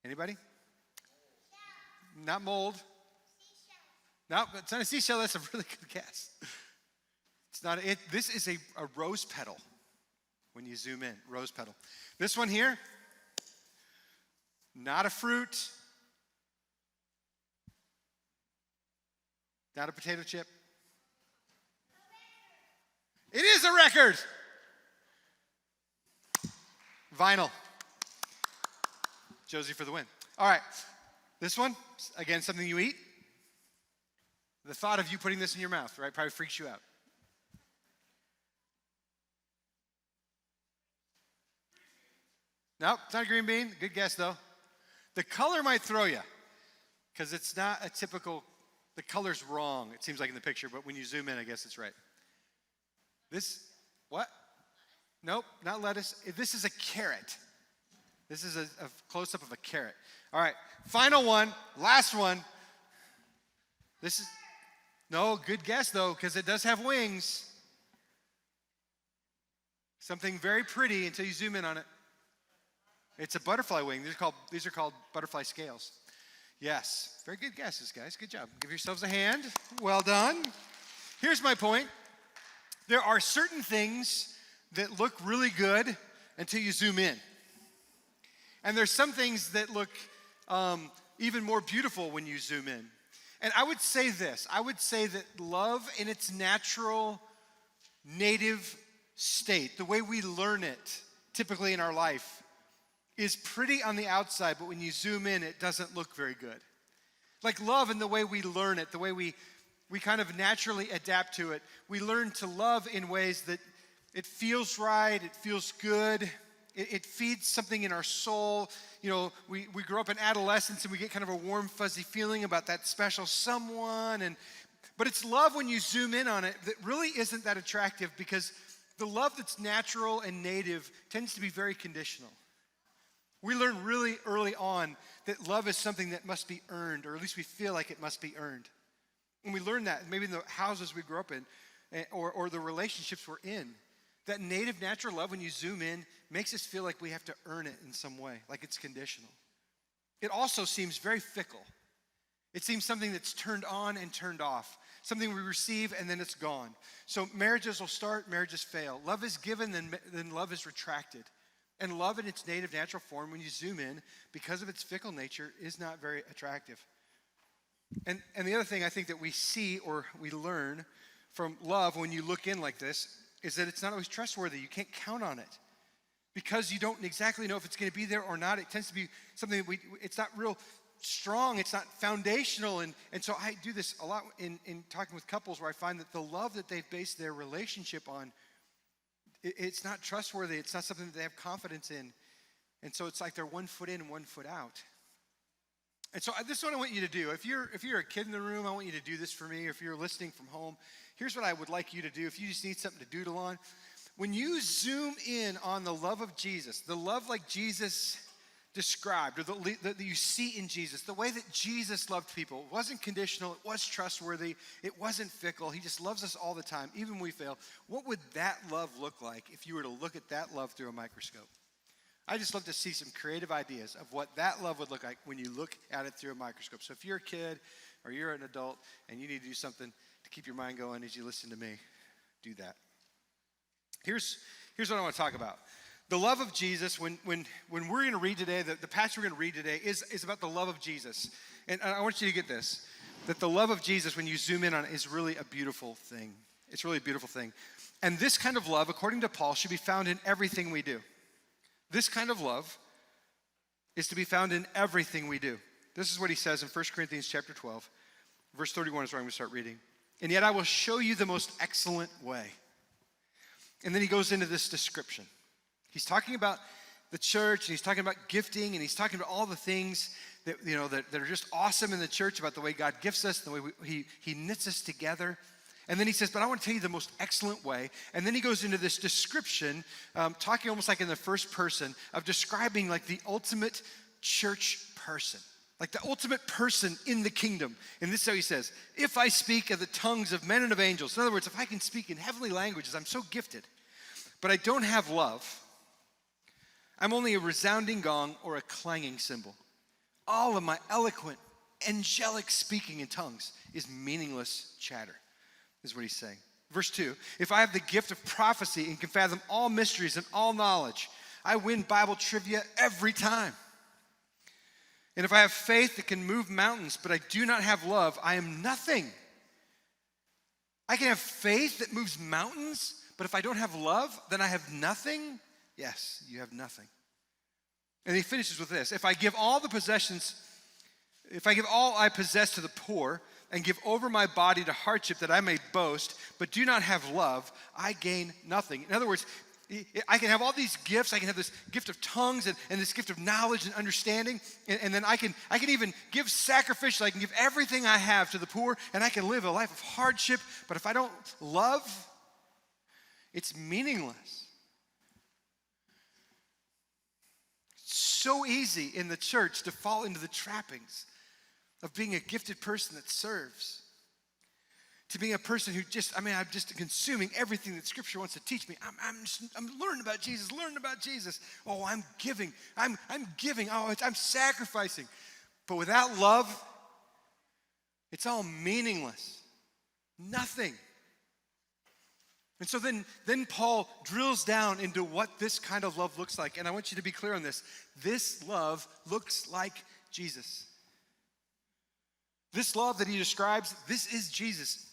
Anybody? Not mold. No, it's not a seashell. That's a really good guess. It's not. This is a rose petal. When you zoom in, rose petal. This one here, not a fruit. Not a potato chip. It is a record. Vinyl. Josie for the win. All right. This one, again, something you eat. The thought of you putting this in your mouth, right, probably freaks you out. Nope, it's not a green bean. Good guess, though. The color might throw you because it's not a typical, the color's wrong, it seems like in the picture, but when you zoom in, I guess it's right. This, what? Nope, not lettuce. This is a carrot. This is a close-up of a carrot. All right, final one, last one. This is, no, good guess, though, because it does have wings. Something very pretty until you zoom in on it. It's a butterfly wing. These are called butterfly scales. Yes, very good guesses, guys. Good job. Give yourselves a hand. Well done. Here's my point. There are certain things that look really good until you zoom in. And there's some things that look even more beautiful when you zoom in. And I would say this. I would say that love in its natural, native state, the way we learn it typically in our life, is pretty on the outside, but when you zoom in, it doesn't look very good. Like love in the way we learn it, the way we kind of naturally adapt to it. We learn to love in ways that it feels right, it feels good, it feeds something in our soul. You know, we grow up in adolescence and we get kind of a warm, fuzzy feeling about that special someone. But it's love when you zoom in on it that really isn't that attractive because the love that's natural and native tends to be very conditional. We learn really early on that love is something that must be earned, or at least we feel like it must be earned. And we learn that maybe in the houses we grew up in or the relationships we're in. That native, natural love, when you zoom in, makes us feel like we have to earn it in some way, like it's conditional. It also seems very fickle. It seems something that's turned on and turned off, something we receive and then it's gone. So marriages will start, marriages fail. Love is given, then love is retracted. And love in its native, natural form, when you zoom in, because of its fickle nature, is not very attractive. And the other thing I think that we see or we learn from love when you look in like this is that it's not always trustworthy. You can't count on it. Because you don't exactly know if it's going to be there or not, it tends to be something that it's not real strong, it's not foundational. And so I do this a lot in talking with couples where I find that the love that they've based their relationship on, it's not trustworthy. It's not something that they have confidence in. And so it's like they're 1 foot in and 1 foot out. And so this is what I want you to do. If you're a kid in the room, I want you to do this for me. Or if you're listening from home, here's what I would like you to do. If you just need something to doodle on. When you zoom in on the love of Jesus, the love like Jesus described, or that you see in Jesus, the way that Jesus loved people, it wasn't conditional, it was trustworthy, it wasn't fickle. He just loves us all the time, even when we fail. What would that love look like if you were to look at that love through a microscope? I just love to see some creative ideas of what that love would look like when you look at it through a microscope. So if you're a kid or you're an adult and you need to do something to keep your mind going as you listen to me, do that. Here's what I want to talk about. The love of Jesus, when we're going to read today, the passage we're going to read today is about the love of Jesus. And I want you to get this, that the love of Jesus, when you zoom in on it, is really a beautiful thing. It's really a beautiful thing. And this kind of love, according to Paul, should be found in everything we do. This kind of love is to be found in everything we do. This is what he says in 1 Corinthians chapter 12. Verse 31 is where I'm going to start reading. And yet I will show you the most excellent way. And then he goes into this description. He's talking about the church, and he's talking about gifting, and he's talking about all the things that, you know, that are just awesome in the church about the way God gifts us, the way he knits us together. And then he says, but I want to tell you the most excellent way. And then he goes into this description, talking almost like in the first person, of describing like the ultimate church person. Like the ultimate person in the kingdom. And this is how he says, if I speak of the tongues of men and of angels, in other words, if I can speak in heavenly languages, I'm so gifted, but I don't have love, I'm only a resounding gong or a clanging cymbal. all of my eloquent, angelic speaking in tongues is meaningless chatter, is what he's saying. Verse 2, if I have the gift of prophecy and can fathom all mysteries and all knowledge, I win Bible trivia every time. And if I have faith that can move mountains, but I do not have love, I am nothing. I can have faith that moves mountains, but if I don't have love, then I have nothing. Yes, you have nothing. And he finishes with this, if I give all I possess to the poor and give over my body to hardship that I may boast, but do not have love, I gain nothing. In other words, I can have all these gifts. I can have this gift of tongues and this gift of knowledge and understanding. And then I can even give sacrificially. I can give everything I have to the poor, and I can live a life of hardship. But if I don't love, it's meaningless. It's so easy in the church to fall into the trappings of being a gifted person that serves. To being a person who I'm just consuming everything that Scripture wants to teach me. I'm learning about Jesus. Oh, I'm giving. I'm giving. Oh, I'm sacrificing. But without love, it's all meaningless. Nothing. And so then Paul drills down into what this kind of love looks like. And I want you to be clear on this. This love looks like Jesus. This love that he describes, this is Jesus.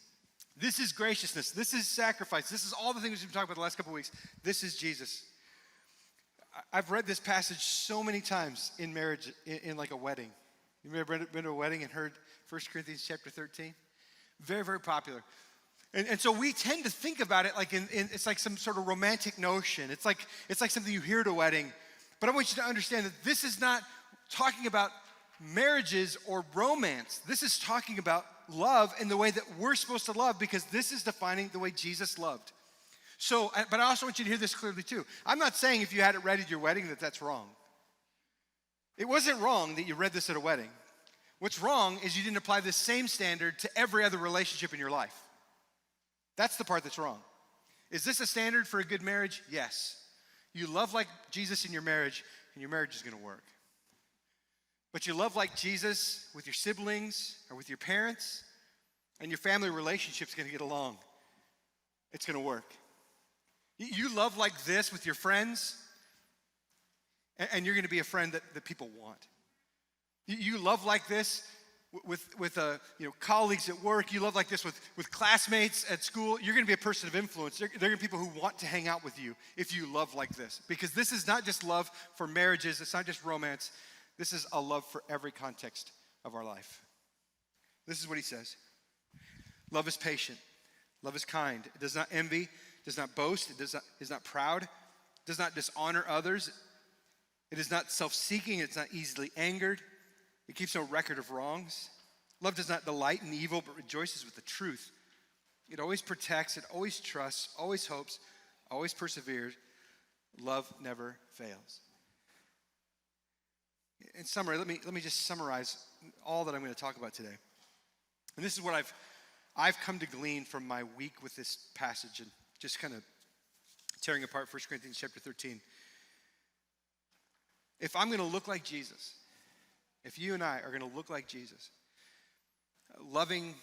This is graciousness. This is sacrifice. This is all the things we've been talking about the last couple of weeks. This is Jesus. I've read this passage so many times in marriage, in like a wedding. You ever been to a wedding and heard 1 Corinthians chapter 13? Very, very popular. And so we tend to think about it like it's like some sort of romantic notion. It's like something you hear at a wedding. But I want you to understand that this is not talking about marriages or romance. This is talking about love in the way that we're supposed to love, because this is defining the way Jesus loved. So, but I also want you to hear this clearly too. I'm not saying if you had it read at your wedding that that's wrong. It wasn't wrong that you read this at a wedding. What's wrong is you didn't apply this same standard to every other relationship in your life. That's the part that's wrong. Is this a standard for a good marriage? Yes. You love like Jesus in your marriage, and your marriage is going to work. But you love like Jesus with your siblings or with your parents, and your family relationship's going to get along. It's going to work. You love like this with your friends, and you're going to be a friend that people want. You love like this with colleagues at work. You love like this with classmates at school. You're going to be a person of influence. They're going to be people who want to hang out with you if you love like this. Because this is not just love for marriages. It's not just romance. This is a love for every context of our life. This is what he says. Love is patient. Love is kind. It does not envy, does not boast, it is not proud, does not dishonor others. It is not self-seeking, it's not easily angered. It keeps no record of wrongs. Love does not delight in evil, but rejoices with the truth. It always protects, it always trusts, always hopes, always perseveres. Love never fails. In summary, let me just summarize all that I'm going to talk about today. And this is what I've come to glean from my week with this passage and just kind of tearing apart 1 Corinthians chapter 13. If I'm going to look like Jesus, if you and I are going to look like Jesus, loving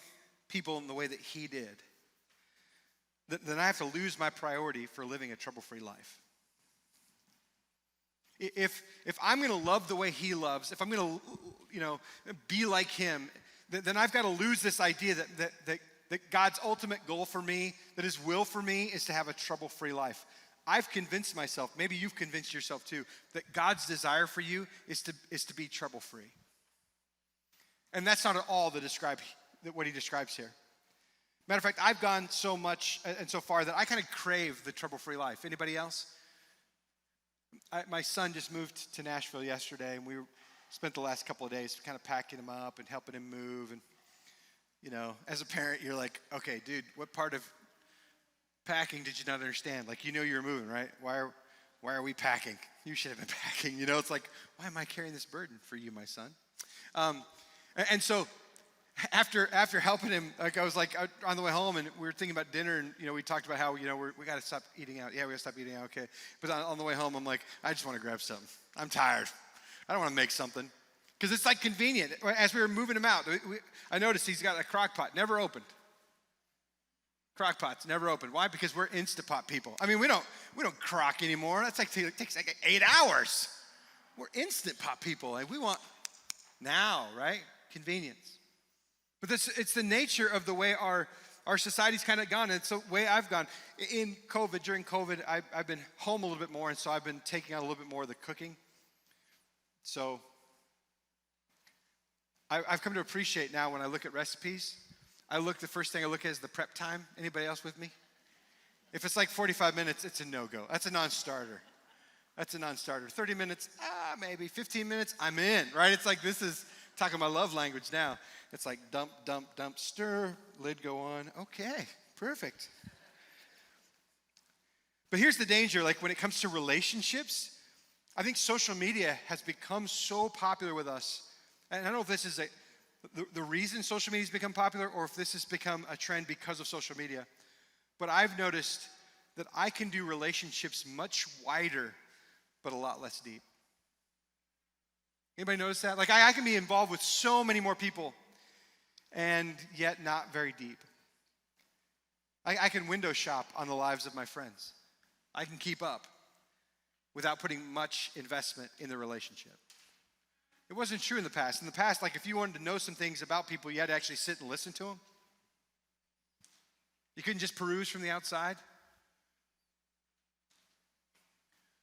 people in the way that he did, then I have to lose my priority for living a trouble-free life. If I'm going to love the way he loves, if I'm going to, be like him, then I've got to lose this idea that God's ultimate goal for me, that his will for me is to have a trouble-free life. I've convinced myself, maybe you've convinced yourself too, that God's desire for you is to be trouble-free. And that's not at all what he describes here. Matter of fact, I've gone so much and so far that I kind of crave the trouble-free life. Anybody else? My son just moved to Nashville yesterday, and we spent the last couple of days kind of packing him up and helping him move. And, as a parent, you're like, okay, dude, what part of packing did you not understand? Like, you're moving, right? Why are we packing? You should have been packing. It's like, why am I carrying this burden for you, my son? And so after helping him, like I was like on the way home, and we were thinking about dinner, and we talked about how we got to stop eating out. Yeah, we got to stop eating out. Okay, but on the way home, I'm like, I just want to grab something. I'm tired. I don't want to make something, because it's like convenient. As we were moving him out, I noticed he's got a crock pot, never opened. Crock pots never opened. Why? Because we're Instapot people. I mean, we don't crock anymore. That's like it takes like 8 hours. We're Instant Pot people. Like we want now, right? Convenience. But it's the nature of the way our society's kind of gone. And it's the way I've gone. During COVID, I've been home a little bit more, and so I've been taking on a little bit more of the cooking. So I've come to appreciate now when I look at recipes, the first thing I look at is the prep time. Anybody else with me? If it's like 45 minutes, it's a no-go. That's a non-starter. 30 minutes, maybe. 15 minutes, I'm in, right? It's like this is talking my love language now. It's like dump, dump, dump, stir, lid go on. Okay, perfect. But here's the danger, like when it comes to relationships, I think social media has become so popular with us. And I don't know if this is the reason social media has become popular or if this has become a trend because of social media. But I've noticed that I can do relationships much wider, but a lot less deep. Anybody notice that? Like I can be involved with so many more people and yet not very deep. I can window shop on the lives of my friends. I can keep up without putting much investment in the relationship. It wasn't true in the past. In the past, like if you wanted to know some things about people, you had to actually sit and listen to them. You couldn't just peruse from the outside.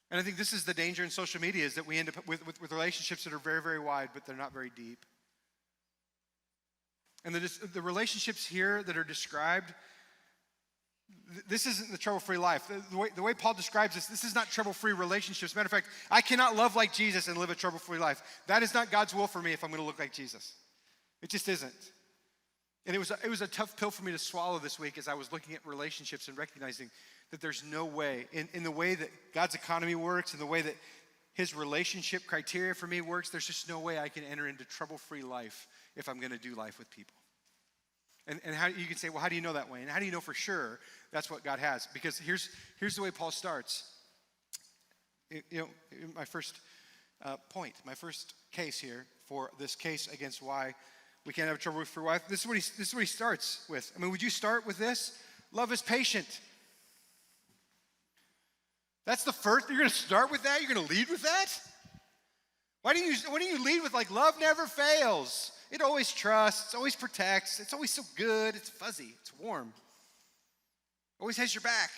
And I think this is the danger in social media is that we end up with relationships that are very, very wide, but they're not very deep. And the relationships here that are described, this isn't the trouble-free life. The way Paul describes this is not trouble-free relationships. Matter of fact, I cannot love like Jesus and live a trouble-free life. That is not God's will for me if I'm going to look like Jesus. It just isn't. And it was a tough pill for me to swallow this week as I was looking at relationships and recognizing that there's no way, in the way that God's economy works, in the way that his relationship criteria for me works, there's just no way I can enter into trouble-free life if I'm going to do life with people. And how you can say, well, how do you know that way? And how do you know for sure that's what God has? Because here's the way Paul starts. My first point, my first case here for this case against why we can't have trouble with free life. This is what he starts with. I mean, would you start with this? Love is patient. That's the first. You're going to start with that? You're going to lead with that? Why don't you lead with like love never fails? It always trusts, always protects, it's always so good, it's fuzzy, it's warm. Always has your back.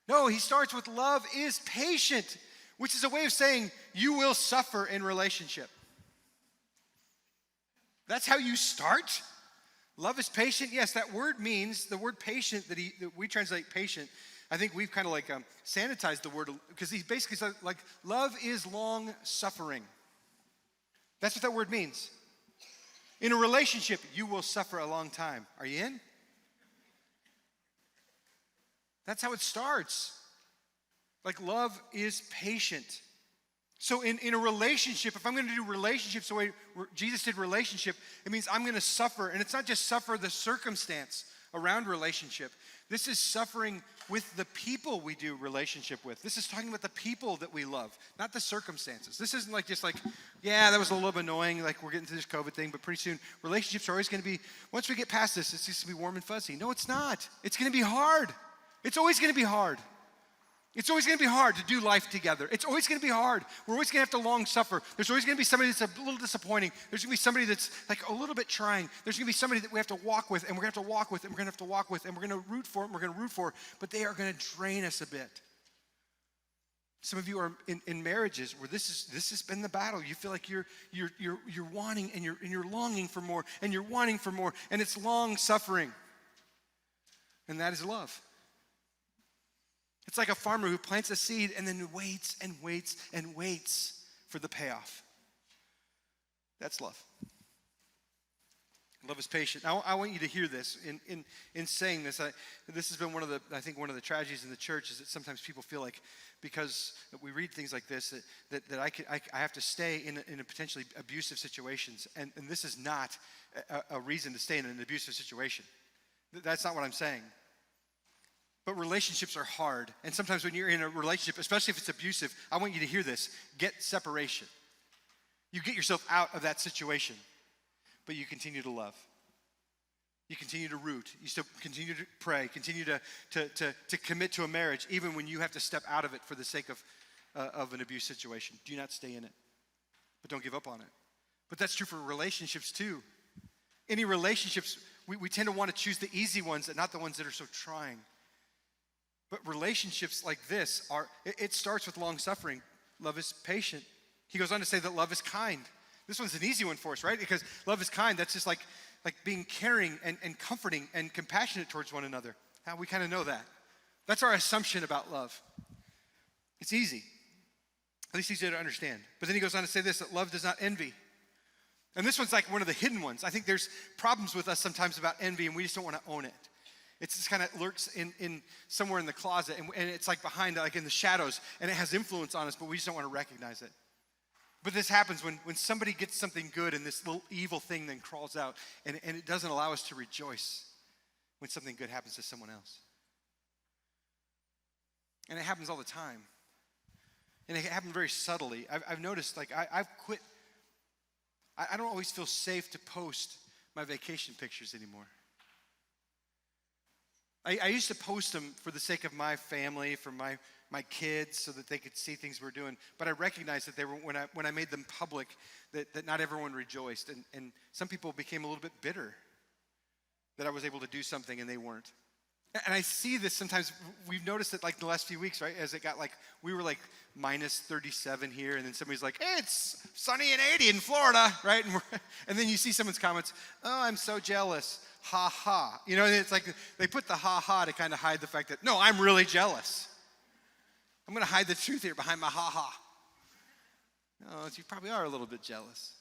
No, he starts with love is patient, which is a way of saying you will suffer in relationship. That's how you start? Love is patient? Yes, that word means, the word patient that we translate patient, I think we've kind of like sanitized the word because he basically said like love is long suffering. That's what that word means. In a relationship, you will suffer a long time. Are you in? That's how it starts. Like love is patient. So in a relationship, if I'm going to do relationships the way Jesus did relationship, it means I'm going to suffer. And it's not just suffer the circumstance around relationship. This is suffering with the people we do relationship with. This is talking about the people that we love, not the circumstances. This isn't like just like, yeah, that was a little bit annoying, like we're getting through this COVID thing, but pretty soon relationships are always going to be, once we get past this, it's just going to be warm and fuzzy. No, it's not. It's going to be hard. It's always going to be hard. It's always going to be hard to do life together. It's always going to be hard. We're always going to have to long suffer. There's always going to be somebody that's a little disappointing. There's going to be somebody that's like a little bit trying. There's going to be somebody that we have to walk with, and we're going to have to walk with, and we're going to have to walk with, and we're going to root for, and we're going to root for, but they are going to drain us a bit. Some of you are in marriages where this has been the battle. You feel like you're wanting and you're longing for more, and you're wanting for more, and it's long suffering. And that is love. It's like a farmer who plants a seed and then waits and waits and waits for the payoff. That's love. Love is patient. Now, I want you to hear this. In saying this, this has been one of the tragedies in the church is that sometimes people feel like because we read things like this that I have to stay in a potentially abusive situations, and this is not a reason to stay in an abusive situation. That's not what I'm saying. But relationships are hard. And sometimes when you're in a relationship, especially if it's abusive, I want you to hear this. Get separation. You get yourself out of that situation, but you continue to love. You continue to root. You still continue to pray, continue to commit to a marriage, even when you have to step out of it for the sake of an abuse situation. Do not stay in it, but don't give up on it. But that's true for relationships too. Any relationships, we tend to want to choose the easy ones and not the ones that are so trying. But relationships like this it starts with long suffering. Love is patient. He goes on to say that love is kind. This one's an easy one for us, right? Because love is kind. That's just like being caring and comforting and compassionate towards one another. How we kind of know that. That's our assumption about love. It's easy. At least easier to understand. But then he goes on to say this, that love does not envy. And this one's like one of the hidden ones. I think there's problems with us sometimes about envy, and we just don't want to own it. It just kind of lurks in somewhere in the closet, and it's like behind, like in the shadows, and it has influence on us, but we just don't want to recognize it. But this happens when somebody gets something good and this little evil thing then crawls out, and it doesn't allow us to rejoice when something good happens to someone else. And it happens all the time. And it happens very subtly. I've noticed, like, I've quit. I don't always feel safe to post my vacation pictures anymore. I used to post them for the sake of my family, for my kids, so that they could see things we're doing. But I recognized that they were when I made them public, that not everyone rejoiced. And some people became a little bit bitter that I was able to do something and they weren't. And I see this sometimes. We've noticed it like the last few weeks, right? As it got like, we were like minus 37 here, and then somebody's like, hey, it's sunny and 80 in Florida, right? And then you see someone's comments, oh, I'm so jealous. Ha ha. You know, it's like they put the ha ha to kind of hide the fact that, no, I'm really jealous. I'm going to hide the truth here behind my ha ha. No, you probably are a little bit jealous.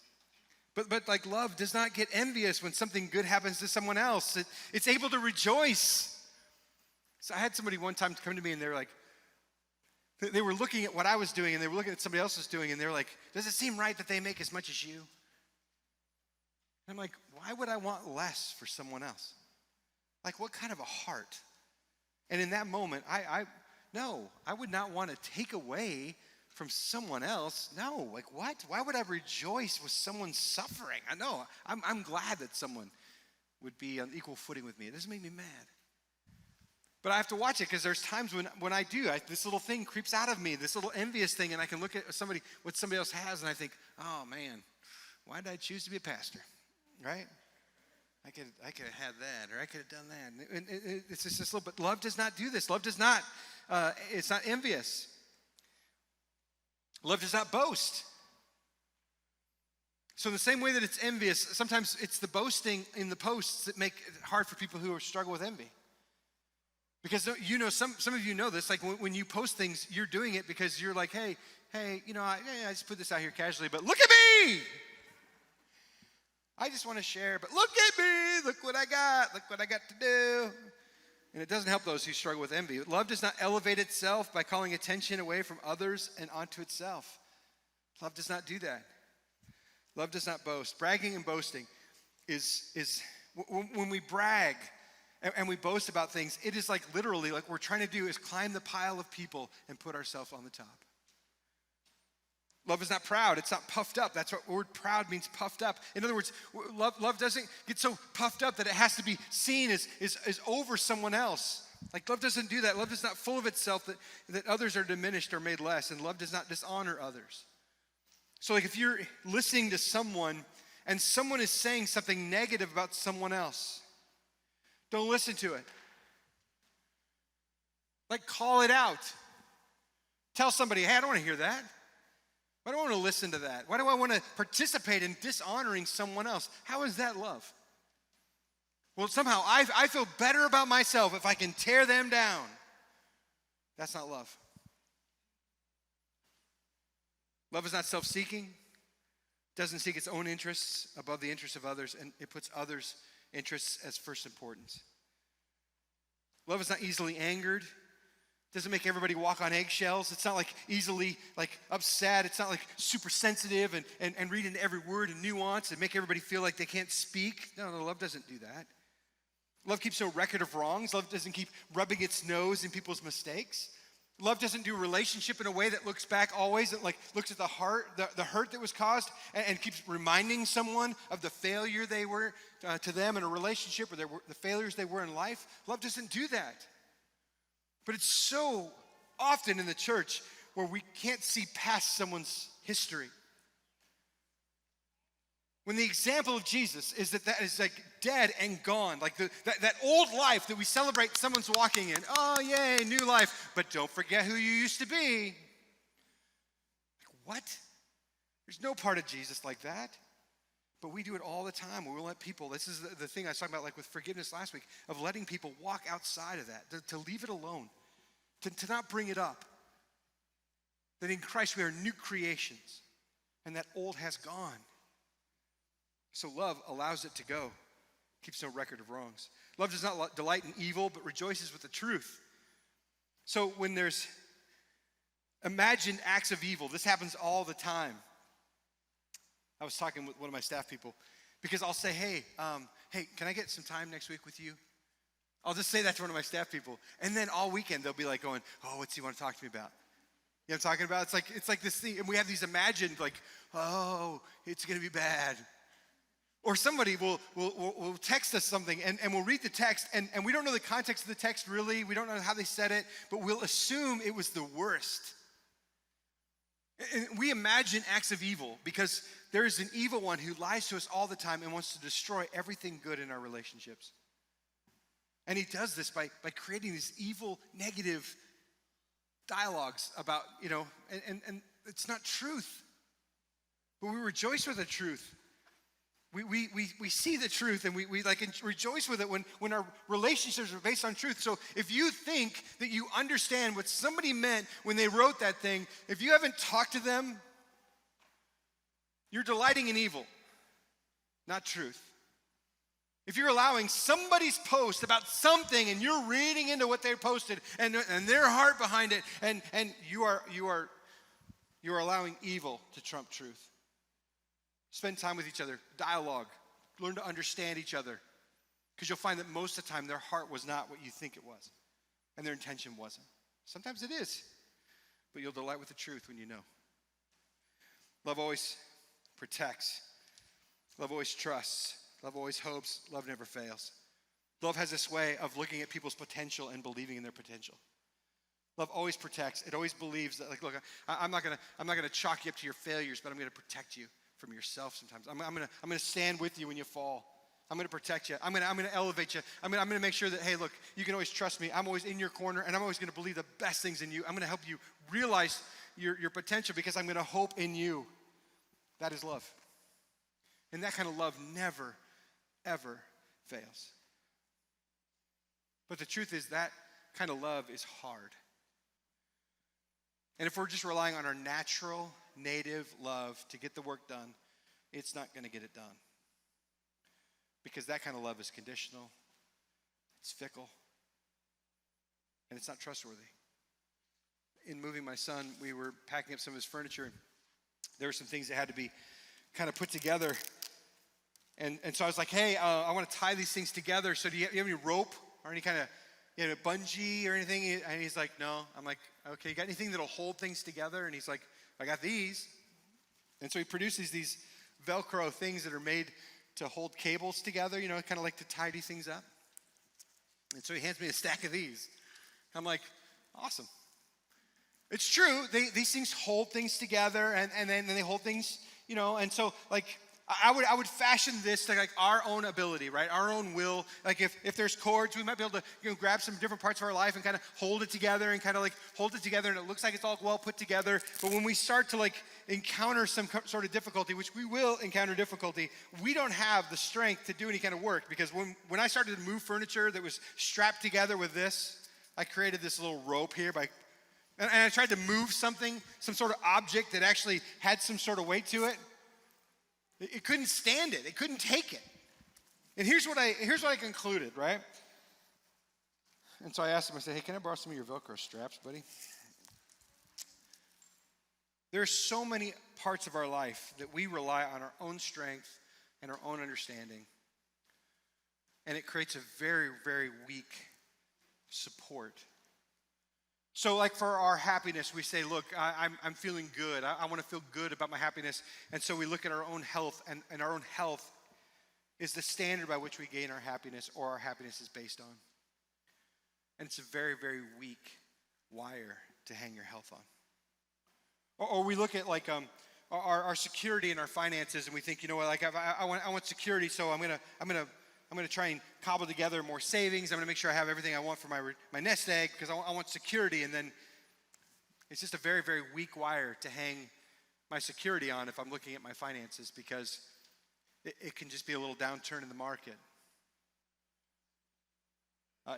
But like love does not get envious when something good happens to someone else. It's able to rejoice. So I had somebody one time come to me and they were like, they were looking at what I was doing and they were looking at somebody else was doing and they were like, does it seem right that they make as much as you? And I'm like, why would I want less for someone else? Like, what kind of a heart? And in that moment, no, I would not want to take away from someone else. No, like what? Why would I rejoice with someone suffering? I know, I'm glad that someone would be on equal footing with me. It doesn't make me mad. But I have to watch it because there's times when I do, this little thing creeps out of me, this little envious thing, and I can look at what somebody else has, and I think, oh man, why did I choose to be a pastor? Right? I could have had that, or I could have done that. And it's just this little, but love does not do this. Love does not, it's not envious. Love does not boast. So in the same way that it's envious, sometimes it's the boasting in the posts that make it hard for people who struggle with envy. Because you know, some of you know this, like when you post things, you're doing it because you're like, hey, you know, I just put this out here casually, but look at me! I just want to share, but look at me, look what I got to do. And it doesn't help those who struggle with envy. Love does not elevate itself by calling attention away from others and onto itself. Love does not do that. Love does not boast. Bragging and boasting is when we brag and we boast about things, it is like literally like we're trying to do is climb the pile of people and put ourselves on the top. Love is not proud. It's not puffed up. That's what word proud means, puffed up. In other words, love doesn't get so puffed up that it has to be seen as over someone else. Like love doesn't do that. Love is not full of itself that others are diminished or made less. And love does not dishonor others. So like if you're listening to someone and someone is saying something negative about someone else, don't listen to it. Like call it out. Tell somebody, hey, I don't want to hear that. Why do I want to listen to that? Why do I want to participate in dishonoring someone else? How is that love? Well, somehow I feel better about myself if I can tear them down. That's not love. Love is not self-seeking, doesn't seek its own interests above the interests of others, and it puts others' interests as first importance. Love is not easily angered. Doesn't make everybody walk on eggshells. It's not like easily like upset. It's not like super sensitive and read into every word and nuance and make everybody feel like they can't speak. No, love doesn't do that. Love keeps no record of wrongs. Love doesn't keep rubbing its nose in people's mistakes. Love doesn't do relationship in a way that looks back always, that like looks at the heart, the hurt that was caused, and keeps reminding someone of the failure they were to them in a relationship, or the failures they were in life. Love doesn't do that. But it's so often in the church where we can't see past someone's history. When the example of Jesus is that is like dead and gone, like that old life that we celebrate someone's walking in. Oh, yay, new life. But don't forget who you used to be. Like, what? There's no part of Jesus like that. But we do it all the time. We'll let people, this is the thing I was talking about like with forgiveness last week, of letting people walk outside of that, to leave it alone, to not bring it up. That in Christ we are new creations, and that old has gone. So love allows it to go, keeps no record of wrongs. Love does not delight in evil, but rejoices with the truth. So when there's imagined acts of evil, this happens all the time. I was talking with one of my staff people, because I'll say, hey, can I get some time next week with you? I'll just say that to one of my staff people. And then all weekend they'll be like going, oh, what's he want to talk to me about? You know what I'm talking about? It's like this thing, and we have these imagined like, oh, it's going to be bad. Or somebody will text us something, and we'll read the text, and we don't know the context of the text really. We don't know how they said it, but we'll assume it was the worst. And we imagine acts of evil because there is an evil one who lies to us all the time and wants to destroy everything good in our relationships. And he does this by creating these evil, negative dialogues about, and it's not truth. But we rejoice with the truth. We see the truth, and we rejoice with it when our relationships are based on truth. So if you think that you understand what somebody meant when they wrote that thing, if you haven't talked to them, you're delighting in evil, not truth. If you're allowing somebody's post about something and you're reading into what they posted and their heart behind it, and you are allowing evil to trump truth. Spend time with each other, dialogue, learn to understand each other, because you'll find that most of the time their heart was not what you think it was, and their intention wasn't. Sometimes it is, but you'll delight with the truth when you know. Love always protects. Love always trusts. Love always hopes. Love never fails. Love has this way of looking at people's potential and believing in their potential. Love always protects. It always believes that, like, look, I'm not gonna chalk you up to your failures, but I'm gonna protect you from yourself sometimes. I'm gonna stand with you when you fall. I'm gonna protect you. I'm gonna elevate you. I'm gonna make sure that, hey, look, you can always trust me. I'm always in your corner, and I'm always gonna believe the best things in you. I'm gonna help you realize your potential because I'm gonna hope in you. That is love. And that kind of love never, ever fails. But the truth is that kind of love is hard. And if we're just relying on our natural, native love to get the work done, it's not going to get it done. Because that kind of love is conditional, it's fickle, and it's not trustworthy. In moving my son, we were packing up some of his furniture, and there were some things that had to be kind of put together. And so I was like, hey, I want to tie these things together. So do you have any rope or any kind of bungee or anything? And he's like, no. I'm like, okay, you got anything that'll hold things together? And he's like, I got these. And so he produces these Velcro things that are made to hold cables together, kind of like to tidy things up. And so he hands me a stack of these. I'm like, awesome. It's true. These things hold things together, and then they hold things, and so like, I would fashion this to like our own ability, right? Our own will. Like if there's cords, we might be able to grab some different parts of our life and kind of hold it together and it looks like it's all well put together. But when we start to like encounter some sort of difficulty, which we will encounter difficulty, we don't have the strength to do any kind of work, because when I started to move furniture that was strapped together with this, I created this little rope here and I tried to move some sort of object that actually had some sort of weight to it. It couldn't stand it. It couldn't take it. And here's what I concluded, right? And so I asked him, I said, hey, can I borrow some of your Velcro straps, buddy? There are so many parts of our life that we rely on our own strength and our own understanding. And it creates a very, very weak support So like for our happiness, we say, look, I'm feeling good. I want to feel good about my happiness. And so we look at our own health, and our own health is the standard by which we gain our happiness, or our happiness is based on. And it's a very, very weak wire to hang your health on. Or we look at like our security and our finances, and we think, you know what, like I want security, so I'm gonna try and cobble together more savings. I'm gonna make sure I have everything I want for my nest egg, because I want security. And then it's just a very, very weak wire to hang my security on if I'm looking at my finances, because it can just be a little downturn in the market.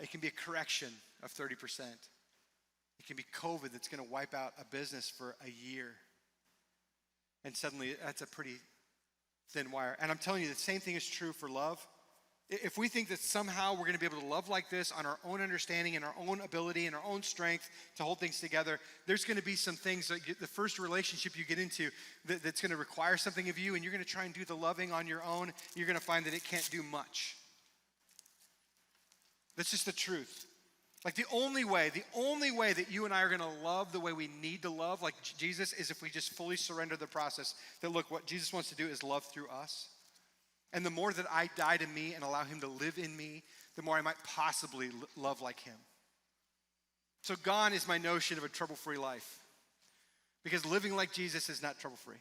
It can be a correction of 30%. It can be COVID that's going to wipe out a business for a year. And suddenly that's a pretty thin wire. And I'm telling you, the same thing is true for love. If we think that somehow we're going to be able to love like this on our own understanding and our own ability and our own strength to hold things together, there's going to be some things that the first relationship you get into that's going to require something of you, and you're going to try and do the loving on your own. You're going to find that it can't do much. That's just the truth. Like the only way that you and I are going to love the way we need to love, like Jesus, is if we just fully surrender the process. That look, what Jesus wants to do is love through us. And the more that I die to me and allow him to live in me, the more I might possibly love like him. So gone is my notion of a trouble-free life. Because living like Jesus is not trouble-free.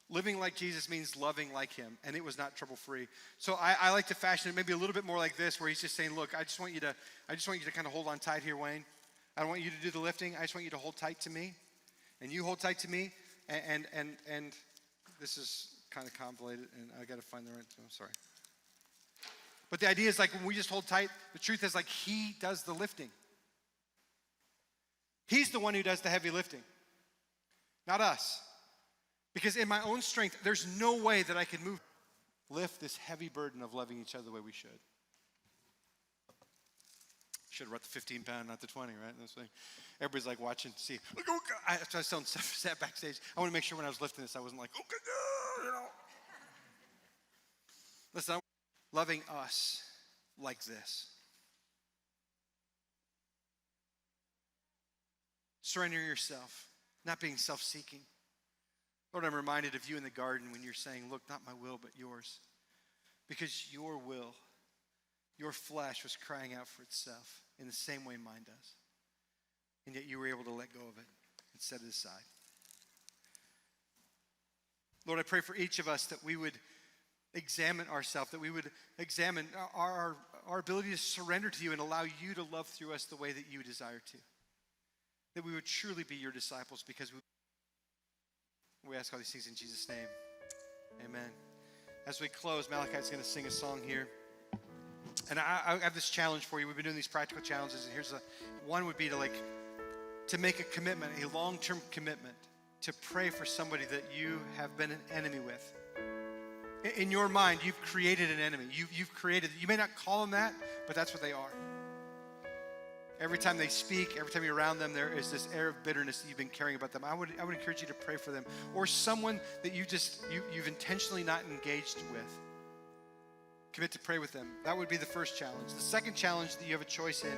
Living like Jesus means loving like him, and it was not trouble-free. So I like to fashion it maybe a little bit more like this, where he's just saying, look, I just want you to kind of hold on tight here, Wayne. I don't want you to do the lifting. I just want you to hold tight to me, and you hold tight to me, and this is kind of convoluted, and I got to find the right, I'm sorry. But the idea is like when we just hold tight, the truth is like he does the lifting. He's the one who does the heavy lifting, not us. Because in my own strength, there's no way that I can lift this heavy burden of loving each other the way we should. Should have brought the 15-pound, not the 20, right? That's like, everybody's like watching to see. Look, oh God. I was telling sat backstage. I want to make sure when I was lifting this, I wasn't like, oh God, you know. Listen, I'm loving us like this. Surrendering yourself, not being self-seeking. Lord, I'm reminded of you in the garden when you're saying, look, not my will, but yours. Because your will, your flesh was crying out for itself in the same way mine does. And yet you were able to let go of it and set it aside. Lord, I pray for each of us that we would examine ourselves, that we would examine our ability to surrender to you and allow you to love through us the way that you desire to. That we would truly be your disciples, because we ask all these things in Jesus' name. Amen. As we close, Malachi's going to sing a song here. And I have this challenge for you. We've been doing these practical challenges, and here's one would be to make a commitment, a long-term commitment, to pray for somebody that you have been an enemy with. In your mind, you've created an enemy. You may not call them that, but that's what they are. Every time they speak, every time you're around them, there is this air of bitterness that you've been carrying about them. I would encourage you to pray for them. Or someone that you've intentionally not engaged with. Commit to pray with them. That would be the first challenge. The second challenge that you have a choice in